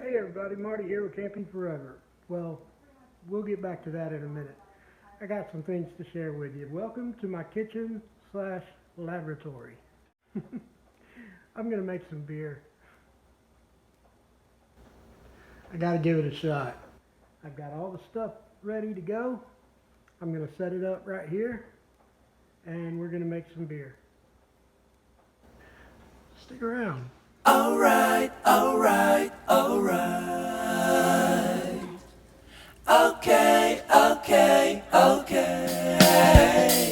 Hey everybody, Marty here with Camping Forever. Well, we'll get back to that in a minute. I got some things to share with you. Welcome to my kitchen slash laboratory. I'm gonna make some beer. I gotta give it a shot. I've got all the stuff ready to go. I'm gonna set it up right here and we're gonna make some beer. Stick around. Alright, alright, alright. Okay, okay, okay.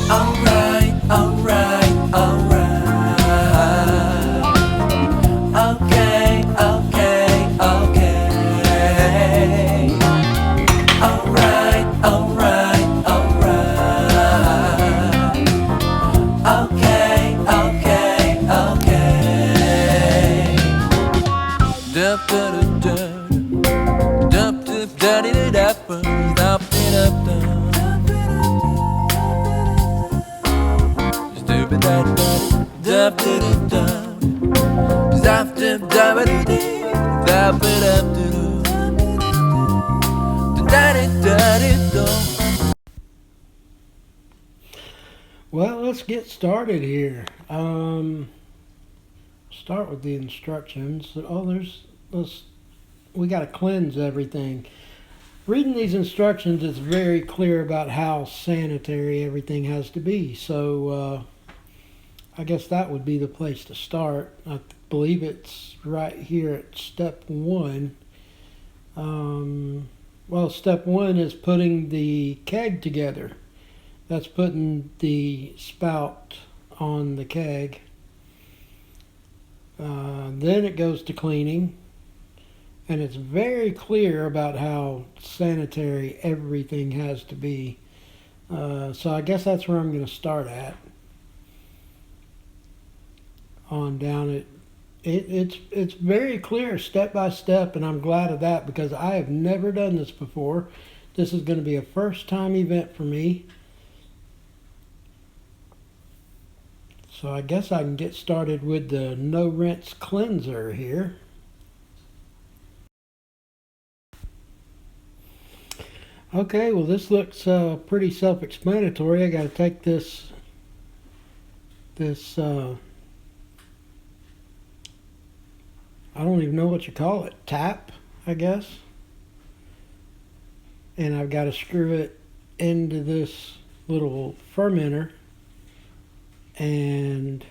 Alright, alright, alright. Okay, okay, okay. Alright, alright, alright. Okay, okay, okay. Dup dup dup dup dup daddy dup dup dup stupid daddy dup dup dup zap dup dup dup daddy daddy dup. Well, let's get started here. Start with the instructions. We got to cleanse everything. Reading these instructions, it's very clear about how sanitary everything has to be. So I guess that would be the place to start. I believe it's right here at step 1. Well, step 1 is putting the keg together. That's putting the spout on the keg. Then it goes to cleaning, and it's very clear about how sanitary everything has to be. So I guess that's where I'm going to start at. On down it's very clear step by step, and I'm glad of that because I have never done this before. This is going to be a first time event for me. So I guess I can get started with the no rinse cleanser here. Okay, well this looks pretty self-explanatory. I got to take this I don't even know what you call it, tap, I guess. And I've got to screw it into this little fermenter and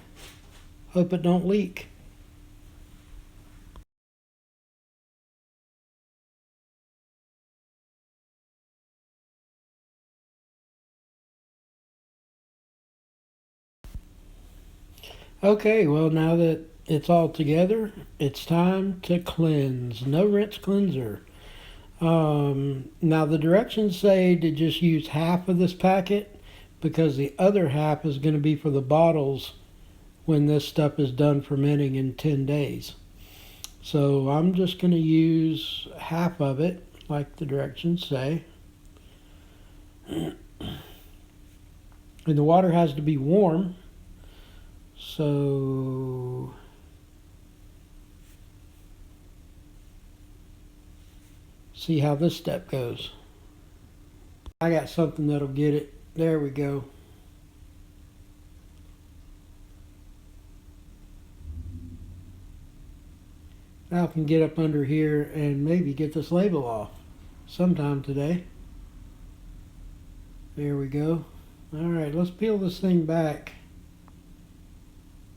hope it don't leak. Okay, well now that it's all together, it's time to cleanse. No rinse cleanser. Now the directions say to just use half of this packet because the other half is going to be for the bottles when this stuff is done fermenting in 10 days. So I'm just going to use half of it like the directions say. And the water has to be warm. So see how this step goes. I got something that'll get it. There we go. Now I can get up under here and maybe get this label off sometime today. There we go. Alright, let's peel this thing back.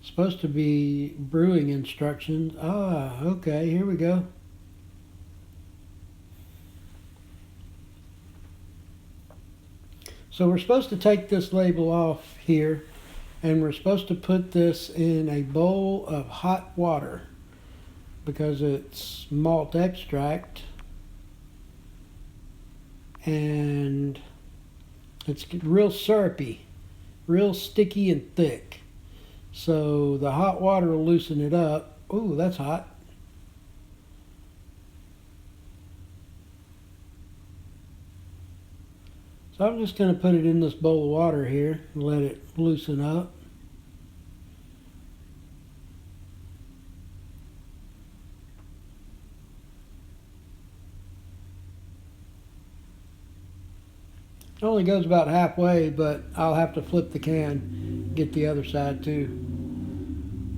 It's supposed to be brewing instructions. Ah, okay, here we go. So we're supposed to take this label off here, and we're supposed to put this in a bowl of hot water because it's malt extract and it's real syrupy, real sticky and thick. So the hot water will loosen it up. Ooh, that's hot. So I'm just going to put it in this bowl of water here and let it loosen up. It only goes about halfway, but I'll have to flip the can, get the other side too.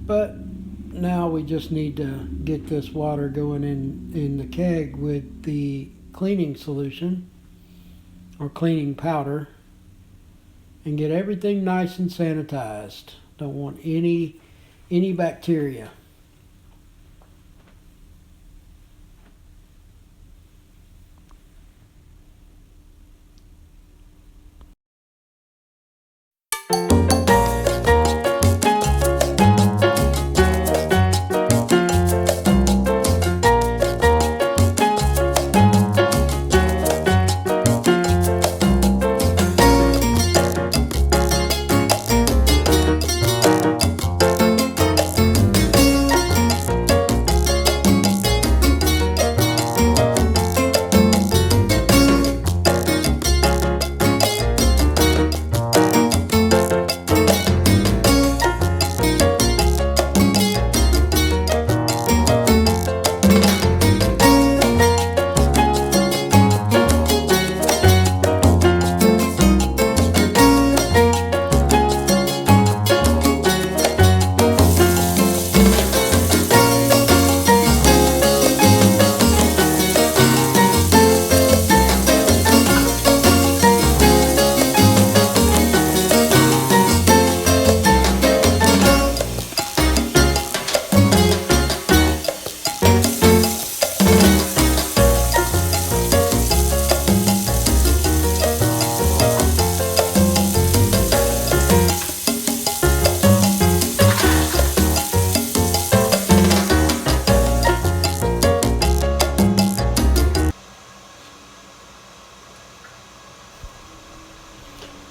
But now we just need to get this water going in the keg with the cleaning solution or cleaning powder and get everything nice and sanitized. Don't want any bacteria.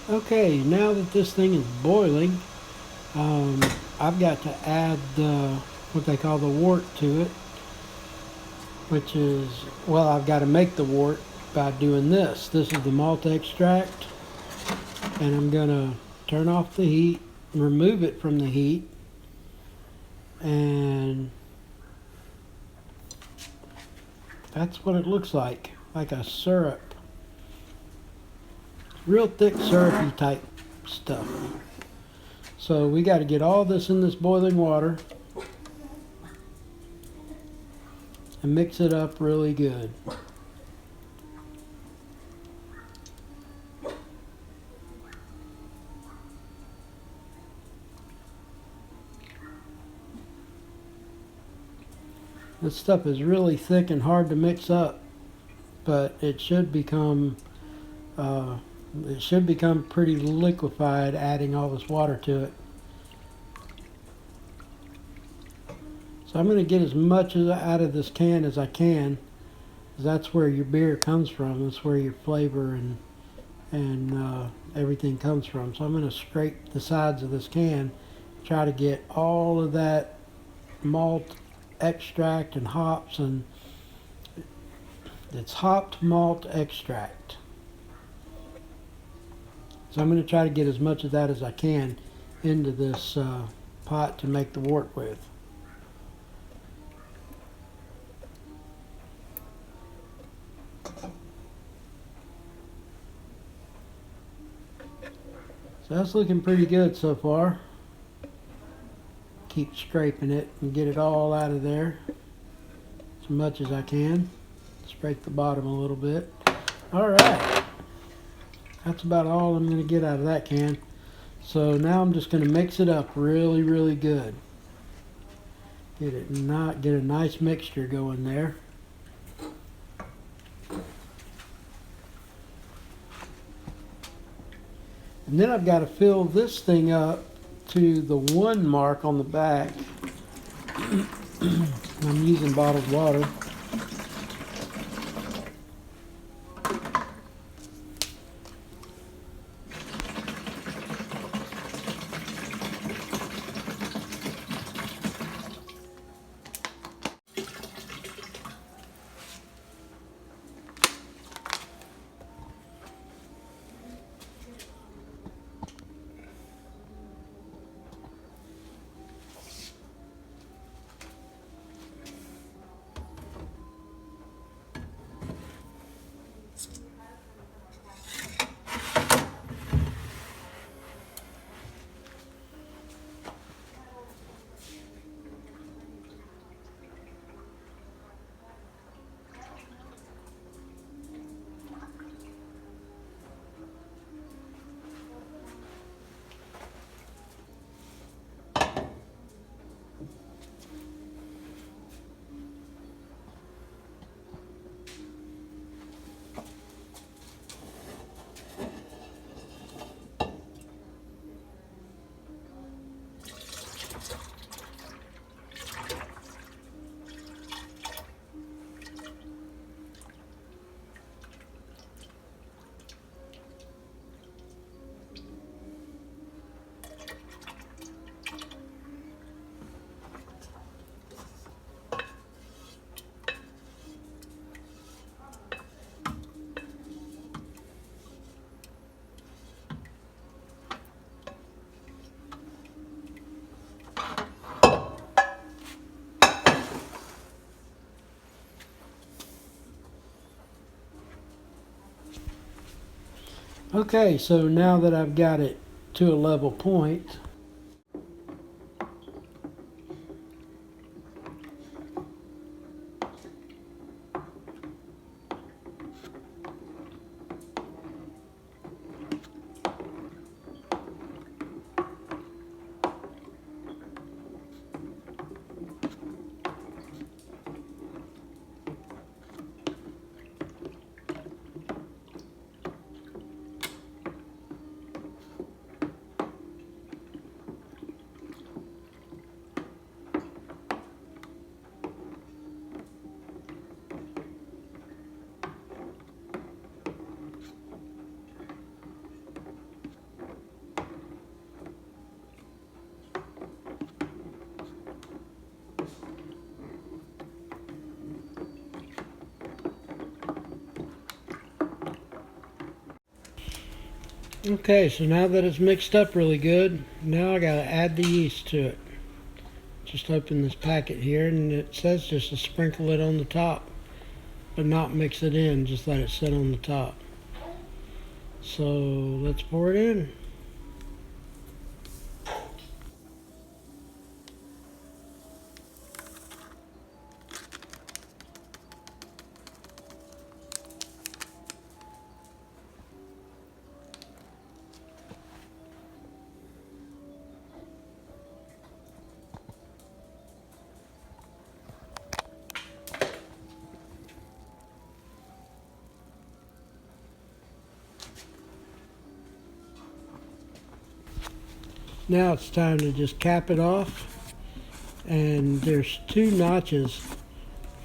Okay, now that this thing is boiling, I've got to add what they call the wort to it, which is, well, I've got to make the wort by doing this. This is the malt extract, and I'm going to turn off the heat, remove it from the heat, and that's what it looks like a syrup. Real thick syrupy type stuff. So we got to get all this in this boiling water and mix it up really good. This stuff is really thick and hard to mix up, but it should become pretty liquefied adding all this water to it. So I'm going to get as much out of this can as I can, because that's where your beer comes from. That's where your flavor and everything comes from. So I'm going to scrape the sides of this can, try to get all of that malt extract and hops, and it's hopped malt extract. So I'm going to try to get as much of that as I can into this pot to make the wort with. So that's looking pretty good so far. Keep scraping it and get it all out of there as much as I can. Scrape the bottom a little bit. Alright, that's about all I'm going to get out of that can. So now I'm just going to mix it up really, really good. Get a nice mixture going there. And then I've got to fill this thing up to the 1 mark on the back. I'm using bottled water. Okay, so now that I've got it to a level point, okay, so now that it's mixed up really good, now I gotta add the yeast to it. Just open this packet here, and it says just to sprinkle it on the top, but not mix it in, just let it sit on the top. So let's pour it in. Now it's time to just cap it off, and there's 2 notches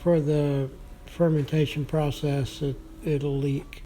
for the fermentation process that it'll leak.